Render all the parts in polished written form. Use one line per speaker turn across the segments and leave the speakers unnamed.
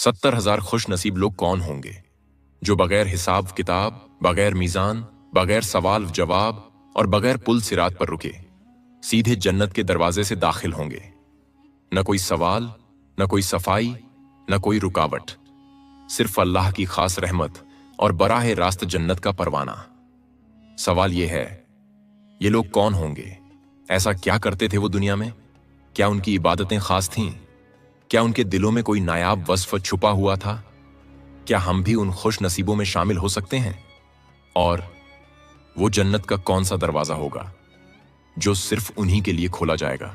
70,000 खुश नसीब लोग कौन होंगे जो बगैर हिसाब किताब, बगैर मीज़ान, बगैर सवाल जवाब और बगैर पुल सिरात पर रुके सीधे जन्नत के दरवाजे से दाखिल होंगे। न कोई सवाल, न कोई सफाई, न कोई रुकावट, सिर्फ अल्लाह की खास रहमत और बराह रास्त जन्नत का परवाना। सवाल यह है, ये लोग कौन होंगे? ऐसा क्या करते थे वो दुनिया में? क्या उनकी इबादतें खास थीं? क्या उनके दिलों में कोई नायाब वस्फ छुपा हुआ था? क्या हम भी उन खुश नसीबों में शामिल हो सकते हैं? और वो जन्नत का कौन सा दरवाजा होगा जो सिर्फ उन्हीं के लिए खोला जाएगा?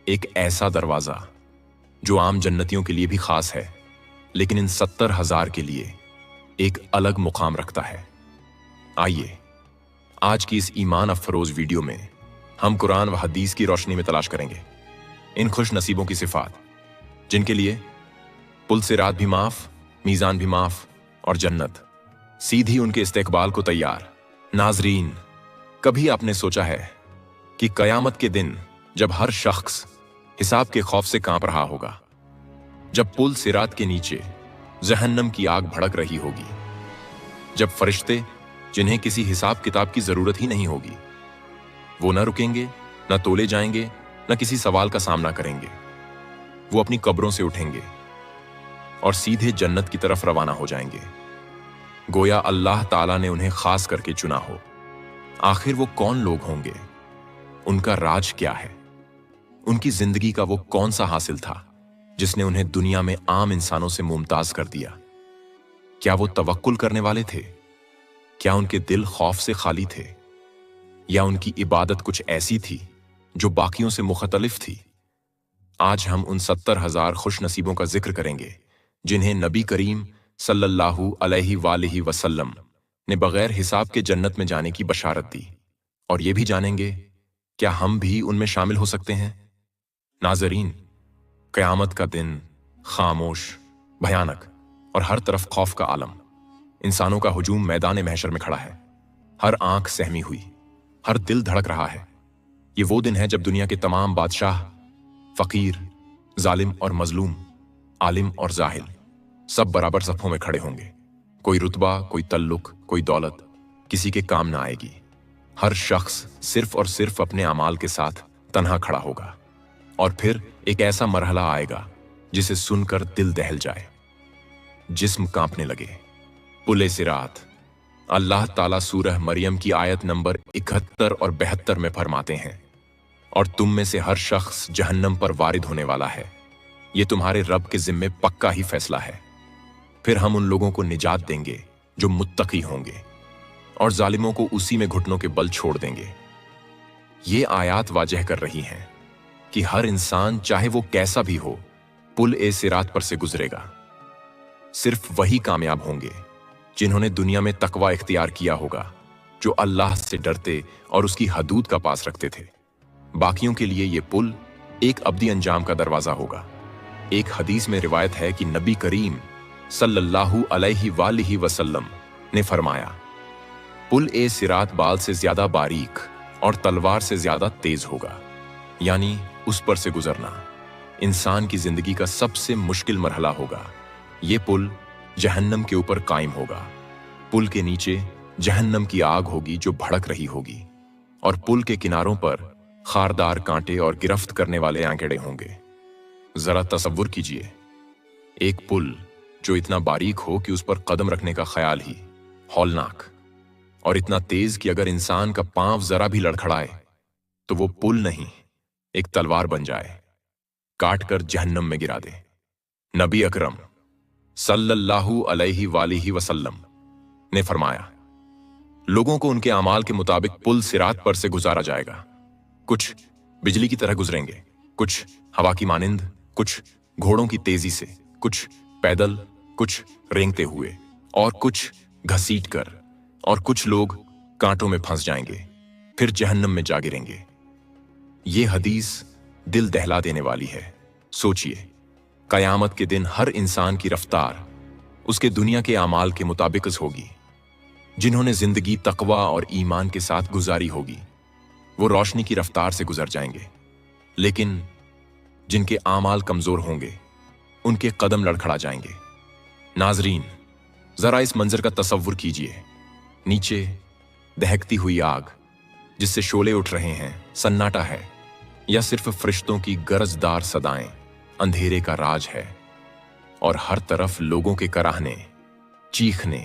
एक ऐसा दरवाजा जो आम जन्नतियों के लिए भी खास है, लेकिन इन 70,000 के लिए एक अलग मुकाम रखता है। आइए आज की इस ईमान अफरोज वीडियो में हम कुरान व हदीस की रोशनी में तलाश करेंगे इन खुश नसीबों की सिफात, जिनके लिए पुल सिरात भी माफ, मीज़ान भी माफ और जन्नत सीधी उनके इस्तेकबाल को तैयार। नाजरीन, कभी आपने सोचा है कि कयामत के दिन जब हर शख्स हिसाब के खौफ से कांप रहा होगा, जब पुल सिरात के नीचे जहन्नम की आग भड़क रही होगी, जब फरिश्ते जिन्हें किसी हिसाब किताब की जरूरत ही नहीं होगी, वो न रुकेंगे, न तोले जाएंगे, न किसी सवाल का सामना करेंगे, वो अपनी कब्रों से उठेंगे और सीधे जन्नत की तरफ रवाना हो जाएंगे, गोया अल्लाह ताला ने उन्हें खास करके चुना हो। आखिर वो कौन लोग होंगे? उनका राज क्या है? उनकी जिंदगी का वो कौन सा हासिल था जिसने उन्हें दुनिया में आम इंसानों से मुमताज कर दिया? क्या वो तवक्कुल करने वाले थे? क्या उनके दिल खौफ से खाली थे? या उनकी इबादत कुछ ऐसी थी जो बाकियों से मुख्तलिफ थी? आज हम उन 70,000 खुश नसीबों का जिक्र करेंगे जिन्हें नबी करीम सल्लल्लाहु अलैहि वसल्लम ने बगैर हिसाब के जन्नत में जाने की बशारत दी, और ये भी जानेंगे क्या हम भी उनमें शामिल हो सकते हैं। नाजरीन, क़यामत का दिन खामोश, भयानक और हर तरफ खौफ का आलम। इंसानों का हुजूम मैदान महशर में खड़ा है, हर आंख सहमी हुई, हर दिल धड़क रहा है। ये वो दिन है जब दुनिया के तमाम बादशाह, फकीर, जालिम और मजलूम, आलिम और जाहिल सब बराबर सफों में खड़े होंगे। कोई रुतबा, कोई तल्लुक, कोई दौलत किसी के काम ना आएगी। हर शख्स सिर्फ और सिर्फ अपने अमाल के साथ तन्हा खड़ा होगा। और फिर एक ऐसा मरहला आएगा जिसे सुनकर दिल दहल जाए, जिस्म कांपने लगे। पुले सिरात। अल्लाह ताला सूरह मरियम की आयत नंबर 71 और 72 में फरमाते हैं, और तुम में से हर शख्स जहन्नम पर वारिद होने वाला है, ये तुम्हारे रब के जिम्मे पक्का ही फैसला है। फिर हम उन लोगों को निजात देंगे जो मुत्तकी होंगे, और जालिमों को उसी में घुटनों के बल छोड़ देंगे। ये आयात वाजह कर रही हैं कि हर इंसान चाहे वो कैसा भी हो, पुल ए सिरात पर से गुजरेगा। सिर्फ वही कामयाब होंगे जिन्होंने दुनिया में तकवा इख्तियार किया होगा, जो अल्लाह से डरते और उसकी हदूद का पास रखते थे। बाकियों के लिए ये पुल एक अब्दी अंजाम का दरवाजा होगा। एक हदीस में रिवायत है कि नबी करीम सल्लल्लाहु अलैहि वसल्लम ने फरमाया, पुल ए सिरात बाल से ज्यादा बारीक और तलवार से ज्यादा तेज होगा। यानी उस पर से गुजरना इंसान की जिंदगी का सबसे मुश्किल मरहला होगा। ये पुल जहन्नम के ऊपर कायम होगा। पुल के नीचे जहन्नम की आग होगी जो भड़क रही होगी, और पुल के किनारों पर खारदार कांटे और गिरफ्त करने वाले आंकड़े होंगे। जरा तसव्वुर कीजिए, एक पुल जो इतना बारीक हो कि उस पर कदम रखने का ख्याल ही हौलनाक, और इतना तेज कि अगर इंसान का पांव जरा भी लड़खड़ाए तो वो पुल नहीं, एक तलवार बन जाए, काट कर जहन्नम में गिरा दे। नबी अकरम सल्लल्लाहु अलैहि वसल्लम ने फरमाया, लोगों को उनके अमाल के मुताबिक पुल सिरात पर से गुजारा जाएगा। कुछ बिजली की तरह गुजरेंगे, कुछ हवा की मानिंद, कुछ घोड़ों की तेजी से, कुछ पैदल, कुछ रेंगते हुए, और कुछ घसीट कर, और कुछ लोग कांटों में फंस जाएंगे, फिर जहन्नम में जा गिरेंगे। ये हदीस दिल दहला देने वाली है। सोचिए, कयामत के दिन हर इंसान की रफ्तार उसके दुनिया के अमाल के मुताबिक होगी। जिन्होंने जिंदगी तकवा और ईमान के साथ गुजारी होगी, वो रोशनी की रफ्तार से गुजर जाएंगे, लेकिन जिनके आमाल कमजोर होंगे उनके कदम लड़खड़ा जाएंगे। नाजरीन, जरा इस मंजर का तसव्वुर कीजिए। नीचे दहकती हुई आग जिससे शोले उठ रहे हैं, सन्नाटा है या सिर्फ फरिश्तों की गरजदार सदाएं अंधेरे का राज है। और हर तरफ लोगों के कराहने, चीखने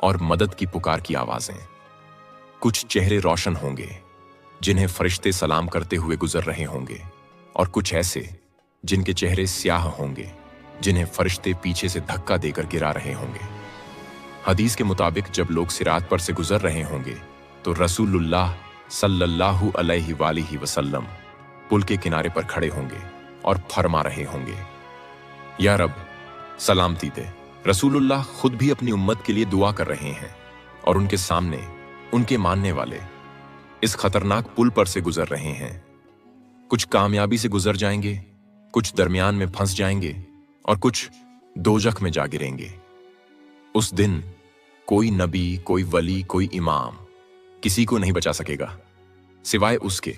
और मदद की पुकार की आवाजें। कुछ चेहरे रोशन होंगे जिन्हें फरिश्ते सलाम करते हुए गुजर रहे होंगे, और कुछ ऐसे जिनके चेहरे स्याह होंगे जिन्हें फरिश्ते पीछे से धक्का देकर गिरा रहे होंगे। हदीस के मुताबिक जब लोग सिरात पर से गुजर रहे होंगे तो रसूलुल्लाह सल्लल्लाहु अलैहि वसल्लम पुल के किनारे पर खड़े होंगे और फरमा रहे होंगे, या रब सलामती दे। रसूलुल्लाह खुद भी अपनी उम्मत के लिए दुआ कर रहे हैं और उनके सामने उनके मानने वाले इस खतरनाक पुल पर से गुजर रहे हैं। कुछ कामयाबी से गुजर जाएंगे, कुछ दरमियान में फंस जाएंगे और कुछ दोजख में जा गिरेंगे। उस दिन कोई नबी, कोई वली, कोई इमाम किसी को नहीं बचा सकेगा सिवाय उसके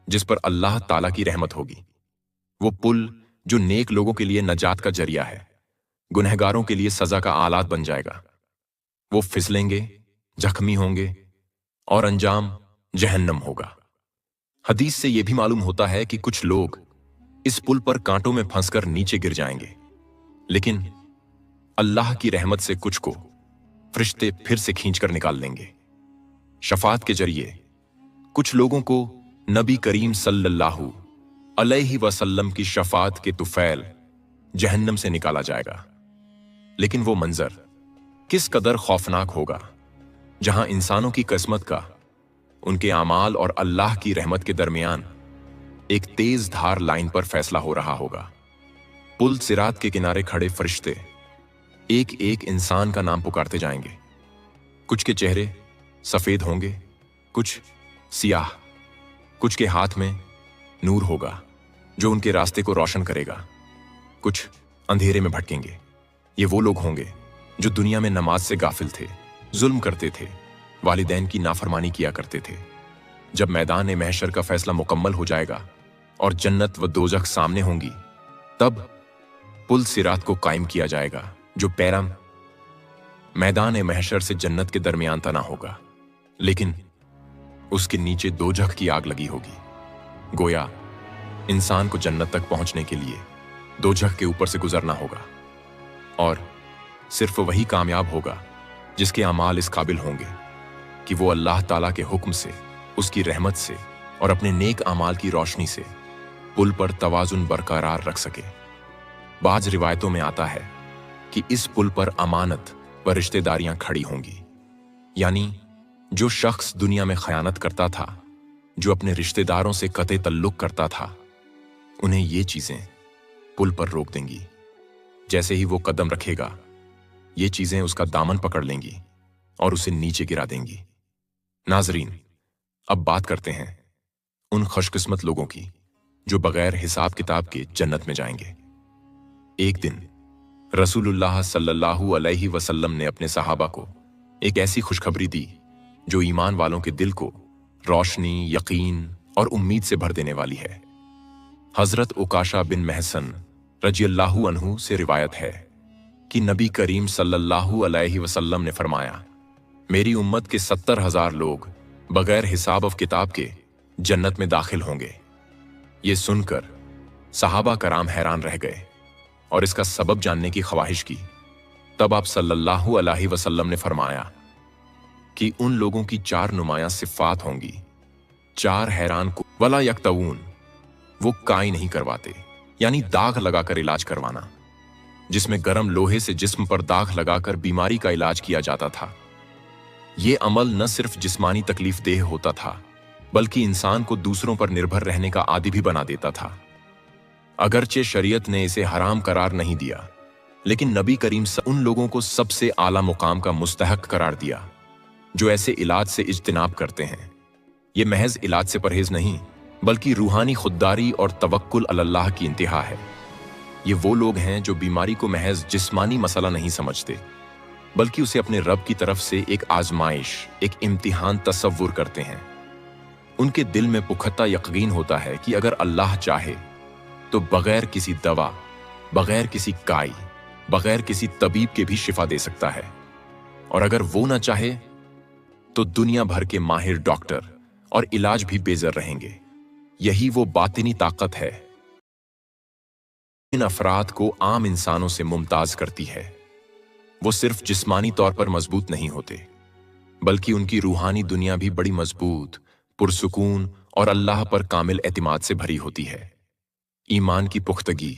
जिस पर अल्लाह ताला की रहमत होगी। वो पुल जो नेक लोगों के लिए नजात का जरिया है, गुनहगारों के लिए सजा का आलात बन जाएगा। वो फिसलेंगे, जख्मी होंगे और अंजाम जहन्नम होगा। हदीस से यह भी मालूम होता है कि कुछ लोग इस पुल पर कांटों में फंसकर नीचे गिर जाएंगे, लेकिन अल्लाह की रहमत से कुछ को फरिश्ते फिर से खींचकर निकाल लेंगे। शफात के जरिए कुछ लोगों को नबी करीम सल्लल्लाहु अलैहि वसल्लम की शफात के तुफैल जहन्नम से निकाला जाएगा। लेकिन वो मंजर किस कदर खौफनाक होगा जहां इंसानों की किस्मत का, उनके आमाल और अल्लाह की रहमत के दरमियान एक तेज धार लाइन पर फैसला हो रहा होगा। पुल सिरात के किनारे खड़े फरिश्ते एक एक इंसान का नाम पुकारते जाएंगे। कुछ के चेहरे सफेद होंगे, कुछ सियाह, कुछ के हाथ में नूर होगा जो उनके रास्ते को रोशन करेगा, कुछ अंधेरे में भटकेंगे। ये वो लोग होंगे जो दुनिया में नमाज से गाफिल थे, जुल्म करते थे, वालिदैन की नाफरमानी किया करते थे। जब मैदान महशर का फैसला मुकम्मल हो जाएगा और जन्नत व दोजख सामने होंगी, तब पुल सिरात को कायम किया जाएगा जो पैराम मैदान महशर से जन्नत के दरमियान तना होगा, लेकिन उसके नीचे दोजख की आग लगी होगी। गोया इंसान को जन्नत तक पहुंचने के लिए दोजख के ऊपर से गुजरना होगा, और सिर्फ वही कामयाब होगा जिसके अमाल इस काबिल होंगे कि वो अल्लाह ताला के हुक्म से, उसकी रहमत से और अपने नेक अमाल की रोशनी से पुल पर तवाजुन बरकरार रख सके। बाज रिवायतों में आता है कि इस पुल पर अमानत व रिश्तेदारियां खड़ी होंगी, यानी जो शख्स दुनिया में खयानत करता था, जो अपने रिश्तेदारों से कते तल्लुक करता था, उन्हें ये चीजें पुल पर रोक देंगी। जैसे ही वो कदम रखेगा, ये चीजें उसका दामन पकड़ लेंगी और उसे नीचे गिरा देंगी। नाजरीन, अब बात करते हैं उन खुशकिस्मत लोगों की जो बगैर हिसाब किताब के जन्नत में जाएंगे। एक दिन रसूलुल्लाह सल्लल्लाहु अलैहि वसल्लम ने अपने सहाबा को एक ऐसी खुशखबरी दी जो ईमान वालों के दिल को रोशनी, यकीन और उम्मीद से भर देने वाली है। हजरत उकाशा बिन महसन रजियल्लाहु अन्हु से रिवायत है कि नबी करीम सल्लल्लाहु अलैहि वसल्लम ने फरमाया, मेरी उम्मत के 70,000 लोग बगैर हिसाब और किताब के जन्नत में दाखिल होंगे। ये सुनकर सहाबा कराम हैरान रह गए और इसका सबब जानने की ख्वाहिश की। तब आप सल्लल्लाहु अलैहि वसल्लम ने फरमाया कि उन लोगों की 4 नुमायां सिफ़ात होंगी। 4 हैरान को वला यक्तऊन, वो काई नहीं करवाते, यानी दाग लगाकर इलाज करवाना, जिसमें गर्म लोहे से जिस्म पर दाग लगाकर बीमारी का इलाज किया जाता था। ये अमल न सिर्फ जिस्मानी तकलीफ देह होता था, बल्कि इंसान को दूसरों पर निर्भर रहने का आदी भी बना देता था। अगरचे शरीयत ने इसे हराम करार नहीं दिया, लेकिन नबी करीम उन लोगों को सबसे आला मुकाम का मुस्तहक करार दिया जो ऐसे इलाज से इज्तिनाब करते हैं। ये महज इलाज से परहेज नहीं, बल्कि रूहानी खुददारी और तवक्कुल अल्लाह की इंतहा है। ये वो लोग हैं जो बीमारी को महज जिस्मानी मसला नहीं समझते, बल्कि उसे अपने रब की तरफ से एक आजमाइश, एक इम्तिहान तसव्वुर करते हैं। उनके दिल में पुख्ता यकीन होता है कि अगर अल्लाह चाहे तो बगैर किसी दवा, बगैर किसी काई बगैर किसी तबीब के भी शिफा दे सकता है, और अगर वो ना चाहे तो दुनिया भर के माहिर डॉक्टर और इलाज भी बेजर रहेंगे। यही वो बातिनी ताकत है इन अफराद को आम इंसानों से मुमताज करती है। वो सिर्फ जिस्मानी तौर पर मजबूत नहीं होते, बल्कि उनकी रूहानी दुनिया भी बड़ी मजबूत, पुरसुकून और अल्लाह पर कामिल एतिमाद से भरी होती है। ईमान की पुख्तगी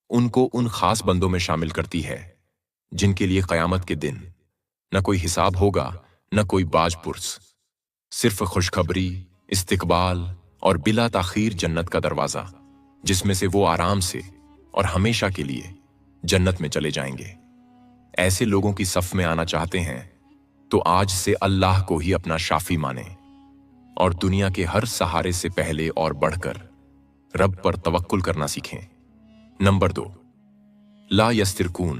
उनको उन खास बंदों में शामिल करती है जिनके लिए क़यामत के दिन न कोई हिसाब होगा, न कोई बाज पुर्स, सिर्फ खुशखबरी, इस्तिकबाल और बिला ताखीर जन्नत का दरवाजा, जिसमें से वो आराम से और हमेशा के लिए जन्नत में चले जाएंगे। ऐसे लोगों की सफ में आना चाहते हैं तो आज से अल्लाह को ही अपना शाफी माने और दुनिया के हर सहारे से पहले और बढ़कर रब पर तवक्कुल करना सीखें। नंबर 2, ला यस्तिरकून,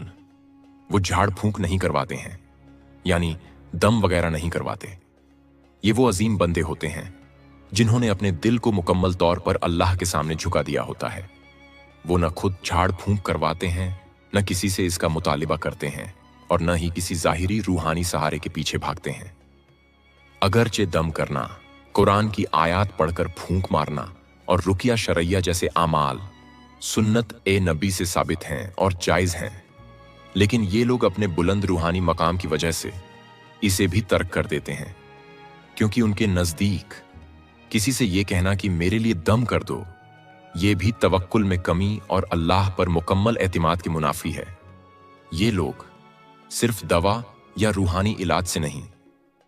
वो झाड़ फूंक नहीं करवाते हैं, यानी दम वगैरह नहीं करवाते। ये वो अजीम बंदे होते हैं जिन्होंने अपने दिल को मुकम्मल तौर पर अल्लाह के सामने झुका दिया होता है। वो न खुद झाड़ फूंक करवाते हैं, न किसी से इसका मुतालिबा करते हैं, और न ही किसी जाहिरी रूहानी सहारे के पीछे भागते हैं। अगरचे दम करना, कुरान की आयात पढ़कर फूंक मारना और रुकिया शरैया जैसे आमाल सुन्नत ए नबी से साबित हैं और जायज हैं, लेकिन ये लोग अपने बुलंद रूहानी मकाम की वजह से इसे भी तर्क कर देते हैं, क्योंकि उनके नजदीक किसी से ये कहना कि मेरे लिए दम कर दो, ये भी तवक्कुल में कमी और अल्लाह पर मुकम्मल एतिमाद की मुनाफी है। ये लोग सिर्फ दवा या रूहानी इलाज से नहीं,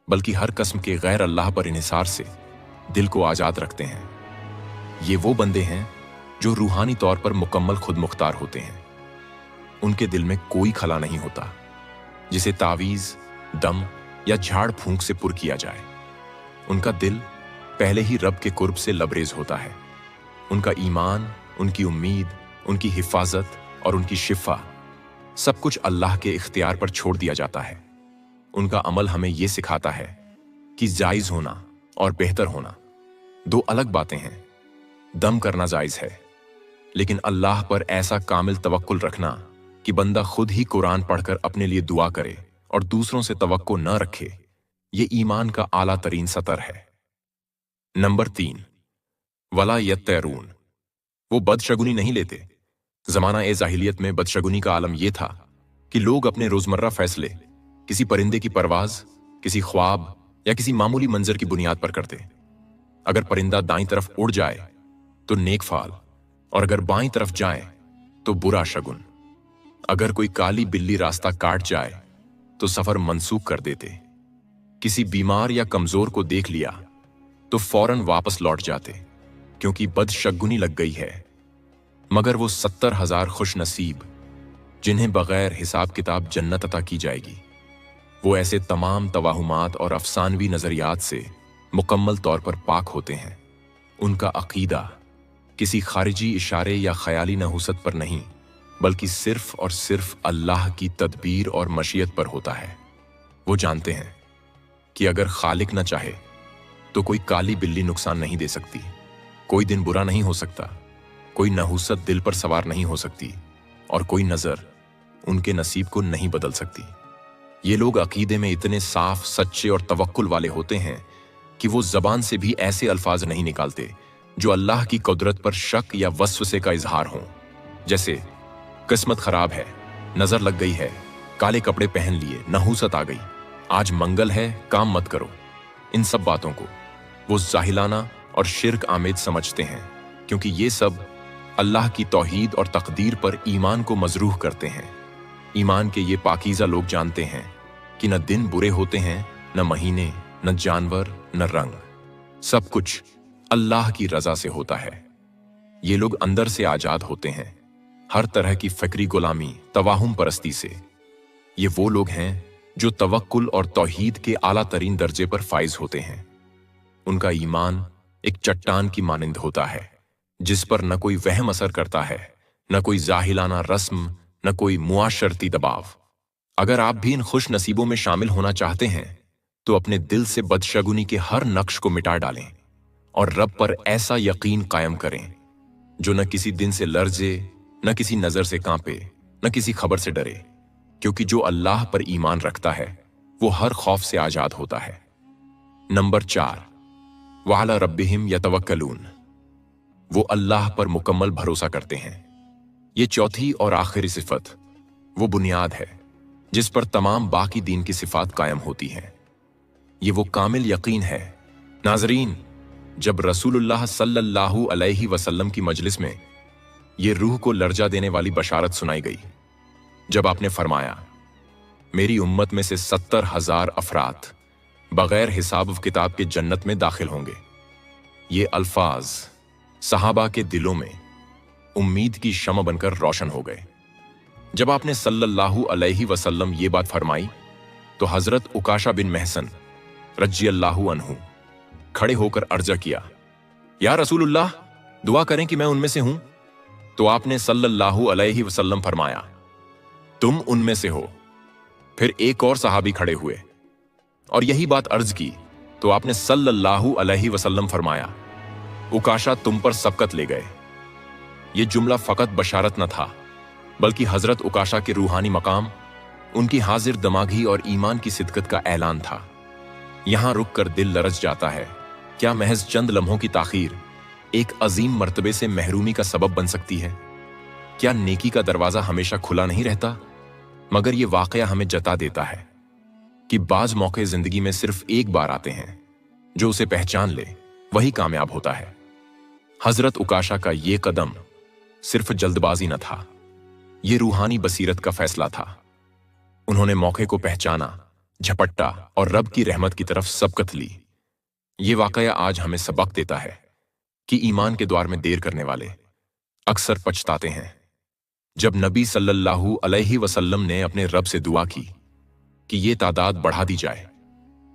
बल्कि हर किस्म के गैर अल्लाह पर इन्हिसार से दिल को आजाद रखते हैं। ये वो बंदे हैं जो रूहानी तौर पर मुकम्मल खुद मुख्तार होते हैं। उनके दिल में कोई खला नहीं होता जिसे तावीज, दम या झाड़ फूंक से पुर किया जाए। उनका दिल पहले ही रब के कुर्ब से लबरेज होता है। उनका ईमान, उनकी उम्मीद, उनकी हिफाजत और उनकी शिफा सब कुछ अल्लाह के इख्तियार पर छोड़ दिया जाता है। उनका अमल हमें यह सिखाता है कि जायज होना और बेहतर होना दो अलग बातें हैं। दम करना जायज है, लेकिन अल्लाह पर ऐसा कामिल तवक्कुल रखना कि बंदा खुद ही कुरान पढ़कर अपने लिए दुआ करे और दूसरों से तवक्को न रखे, ये ईमान का आला तरीन सतर है। नंबर 3, वला यत्तैरून, वो बदशगुनी नहीं लेते। जमाना ए जाहिलियत में बदशगुनी का आलम यह था कि लोग अपने रोजमर्रा फैसले किसी परिंदे की परवाज, किसी ख्वाब या किसी मामूली मंजर की बुनियाद पर करते। अगर परिंदा दाईं तरफ उड़ जाए तो नेक फाल, और अगर बाईं तरफ जाए तो बुरा शगुन। अगर कोई काली बिल्ली रास्ता काट जाए तो सफर मंसूख कर देते। किसी बीमार या कमजोर को देख लिया तो फौरन वापस लौट जाते, क्योंकि बदशगुनी लग गई है। मगर वो 70,000 खुश नसीब जिन्हें बगैर हिसाब किताब जन्नत अता की जाएगी, वो ऐसे तमाम तवाहुमात और अफसानवी नजरियात से मुकम्मल तौर पर पाक होते हैं। उनका अकीदा किसी खारिजी इशारे या ख्याली नहुसत पर नहीं, बल्कि सिर्फ और सिर्फ अल्लाह की तदबीर और मशीयत पर होता है। वो जानते हैं कि अगर खालिक न चाहे तो कोई काली बिल्ली नुकसान नहीं दे सकती, कोई दिन बुरा नहीं हो सकता, कोई नहुसत दिल पर सवार नहीं हो सकती, और कोई नजर उनके नसीब को नहीं बदल सकती। ये लोग अकीदे में इतने साफ, सच्चे और तवक्कुल वाले होते हैं कि वो जबान से भी ऐसे अल्फाज नहीं निकालते जो अल्लाह की कुदरत पर शक या वस्वसे का इजहार हों, जैसे किस्मत खराब है, नजर लग गई है, काले कपड़े पहन लिए, नहुसत आ गई, आज मंगल है, काम मत करो। इन सब बातों को वो जाहिलाना और शिर्क आमेद समझते हैं, क्योंकि ये सब अल्लाह की तौहीद और तकदीर पर ईमान को मजरूह करते हैं। ईमान के ये पाकीज़ा लोग जानते हैं कि न दिन बुरे होते हैं, न महीने, न जानवर, न रंग, सब कुछ अल्लाह की रजा से होता है। ये लोग अंदर से आजाद होते हैं हर तरह की फिक्री गुलामी, तवाहुम परस्ती से। ये वो लोग हैं जो तवक्कुल और तौहीद के आला तरीन दर्जे पर फाइज होते हैं। उनका ईमान एक चट्टान की मानिंद होता है, जिस पर न कोई वहम असर करता है, न कोई जाहिलाना रस्म, न कोई मुआशरती दबाव। अगर आप भी इन खुश नसीबों में शामिल होना चाहते हैं तो अपने दिल से बदशगुनी के हर नक्श को मिटा डालें और रब पर ऐसा यकीन कायम करें जो न किसी दिन से लर्जे, न किसी नजर से कांपे, न किसी खबर से डरे, क्योंकि जो अल्लाह पर ईमान रखता है वो हर खौफ से आजाद होता है। नंबर 4, वअला रब्बिहिम यतवक्कलून, वो अल्लाह पर मुकम्मल भरोसा करते हैं। ये चौथी और आखिरी सिफत वो बुनियाद है जिस पर तमाम बाकी दीन की सिफात कायम होती हैं। ये वो कामिल यकीन है। नाज़रीन, जब रसूलुल्लाह सल्लल्लाहु अलैहि वसल्लम की मजलिस में ये रूह को लर्जा देने वाली बशारत सुनाई गई, जब आपने फरमाया मेरी उम्मत में से 70,000 अफराद बगैर हिसाब किताब के जन्नत में दाखिल होंगे, ये अल्फाज सहाबा के दिलों में उम्मीद की शम्म बनकर रोशन हो गए। जब आपने सल्लल्लाहु अलैहि वसल्लम ये बात फरमाई तो हजरत उकाशा बिन महसन रज़ियल्लाहु अन्हु खड़े होकर अर्जा किया, या रसूलुल्लाह, दुआ करें कि मैं उनमें से हूं। तो आपने सल्लल्लाहु अलैहि वसल्लम फरमाया, तुम उनमें से हो। फिर एक और सहाबी खड़े हुए और यही बात अर्ज की तो आपने सल्लल्लाहु अलैहि वसल्लम फरमाया, उकाशा तुम पर सबकत ले गए। ये जुमला फकत बशारत न था, बल्कि हजरत उकाशा के रूहानी मकाम, उनकी हाजिर दमागी और ईमान की सिदकत का ऐलान था। यहां रुक कर दिल लरज जाता है, क्या महज चंद लम्हों की ताखीर एक अजीम मर्तबे से महरूमी का सबब बन सकती है? क्या नेकी का दरवाजा हमेशा खुला नहीं रहता? मगर यह वाकया हमें जता देता है कि बाज मौके जिंदगी में सिर्फ एक बार आते हैं, जो उसे पहचान ले वही कामयाब होता है। हजरत उकाशा का यह कदम सिर्फ जल्दबाजी न था, यह रूहानी बसीरत का फैसला था। उन्होंने मौके को पहचाना, झपट्टा और रब की रहमत की तरफ सबकत ली। ये वाकया आज हमें सबक देता है कि ईमान के द्वार में देर करने वाले अक्सर पछताते हैं। जब नबी सल्लल्लाहु अलैहि वसल्लम ने अपने रब से दुआ की कि ये तादाद बढ़ा दी जाए,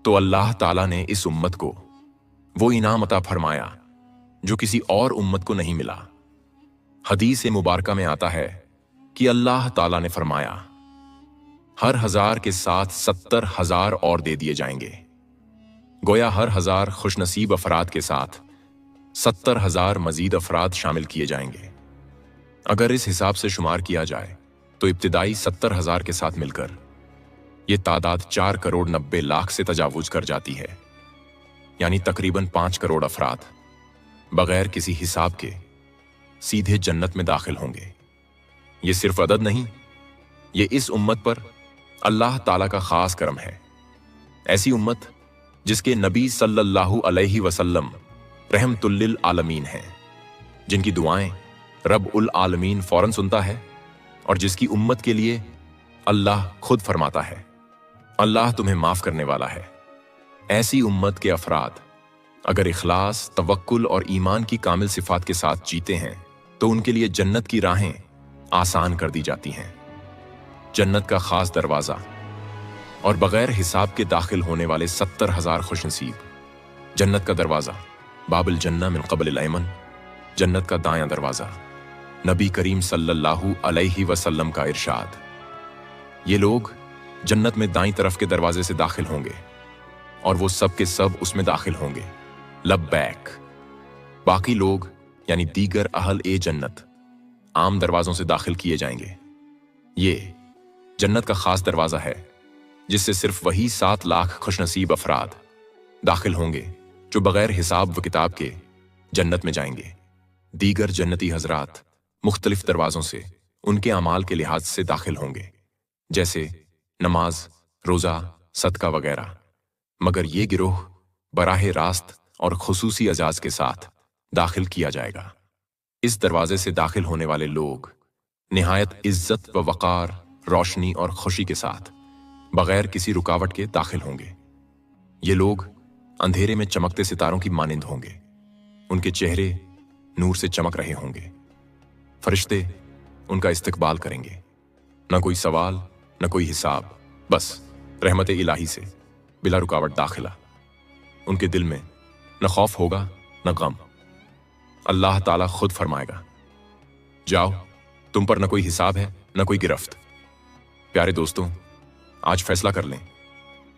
तो अल्लाह ताला ने इस उम्मत को वो इनाम अता फरमाया जो किसी और उम्मत को नहीं मिला। हदीस मुबारका में आता है कि अल्लाह ताला ने फरमाया, हर 1000 के साथ 70,000 और दे दिए जाएंगे। गोया हर 1000 खुशनसीब अफराद के साथ 70,000 मजीद अफराद शामिल किए जाएंगे। अगर इस हिसाब से शुमार किया जाए तो इब्तिदाई 70,000 के साथ मिलकर यह तादाद 4 करोड़ 90 लाख से तजावुज कर जाती है, यानी तकरीबन 5 करोड़ अफराद बगैर किसी हिसाब के सीधे जन्नत में दाखिल होंगे। ये सिर्फ अदद नहीं, ये इस उम्मत पर अल्लाह ताला का खास करम है। ऐसी उम्मत जिसके नबी सल्लल्लाहु अलैहि वसल्लम रहमतुल लिल आलमीन हैं, जिनकी दुआएं रब उल आलमीन फौरन सुनता है और जिसकी उम्मत के लिए अल्लाह खुद फरमाता है, अल्लाह तुम्हें माफ करने वाला है। ऐसी उम्मत के अफराद अगर इखलास, तवक्कुल और ईमान की कामिल सिफात के साथ जीते हैं तो उनके लिए जन्नत की राहें आसान कर दी जाती हैं। जन्नत का खास दरवाजा और बगैर हिसाब के दाखिल होने वाले 70,000 खुशनसीब। जन्नत का दरवाजा बाबुल जन्ना मिन क़ब्ल अल-अयमन, जन्नत का दायां दरवाजा। नबी करीम सल्लल्लाहु अलैहि वसल्लम का इरशाद, ये लोग जन्नत में दाईं तरफ के दरवाजे से दाखिल होंगे और वो सब के सब उसमें दाखिल होंगे, लब्बैक। बाकी लोग यानी दीगर अहल ए जन्नत आम दरवाजों से दाखिल किए जाएंगे। ये जन्नत का खास दरवाजा है जिससे सिर्फ वही 7 लाख खुशनसीब अफराद दाखिल होंगे जो बगैर हिसाब व किताब के जन्नत में जाएंगे। दीगर जन्नती हजरात मुख्तलिफ दरवाजों से उनके अमाल के लिहाज से दाखिल होंगे, जैसे नमाज, रोजा, सदका वगैरह। मगर ये गिरोह बराह रास्त और खुसूसी अजाज के साथ दाखिल किया जाएगा। इस दरवाजे से दाखिल होने वाले लोग निहायत इज्जत व वक़ार, रोशनी और खुशी के साथ बगैर किसी रुकावट के दाखिल होंगे। ये लोग अंधेरे में चमकते सितारों की मानिंद होंगे, उनके चेहरे नूर से चमक रहे होंगे। फरिश्ते उनका इस्तकबाल करेंगे, न कोई सवाल न कोई हिसाब, बस रहमत इलाही से बिला रुकावट दाखिला। उनके दिल में न खौफ होगा न गम। अल्लाह ताला खुद फरमाएगा, जाओ, तुम पर न कोई हिसाब है न कोई गिरफ्त। प्यारे दोस्तों, आज फैसला कर लें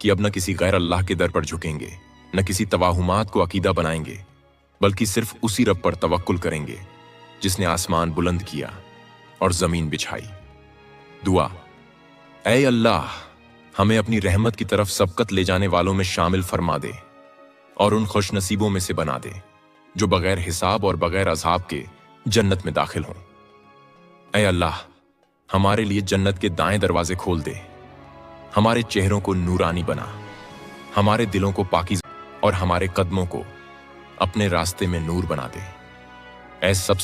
कि अब न किसी गैर अल्लाह के दर पर झुकेंगे, न किसी तवाहुमात को अकीदा बनाएंगे, बल्कि सिर्फ उसी रब पर तवक्कुल करेंगे जिसने आसमान बुलंद किया और जमीन बिछाई। दुआ। ऐ अल्लाह, हमें अपनी रहमत की तरफ सबकत ले जाने वालों में शामिल फरमा दे और उन खुशनसीबों में से बना दे जो बगैर हिसाब और बगैर अज़ाब के जन्नत में दाखिल हों। ऐ अल्लाह, हमारे लिए जन्नत के दाएं दरवाजे खोल दे, हमारे चेहरों को नूरानी बना, हमारे दिलों को पाकीज़ और हमारे कदमों को अपने रास्ते में नूर बना दे। ऐ सब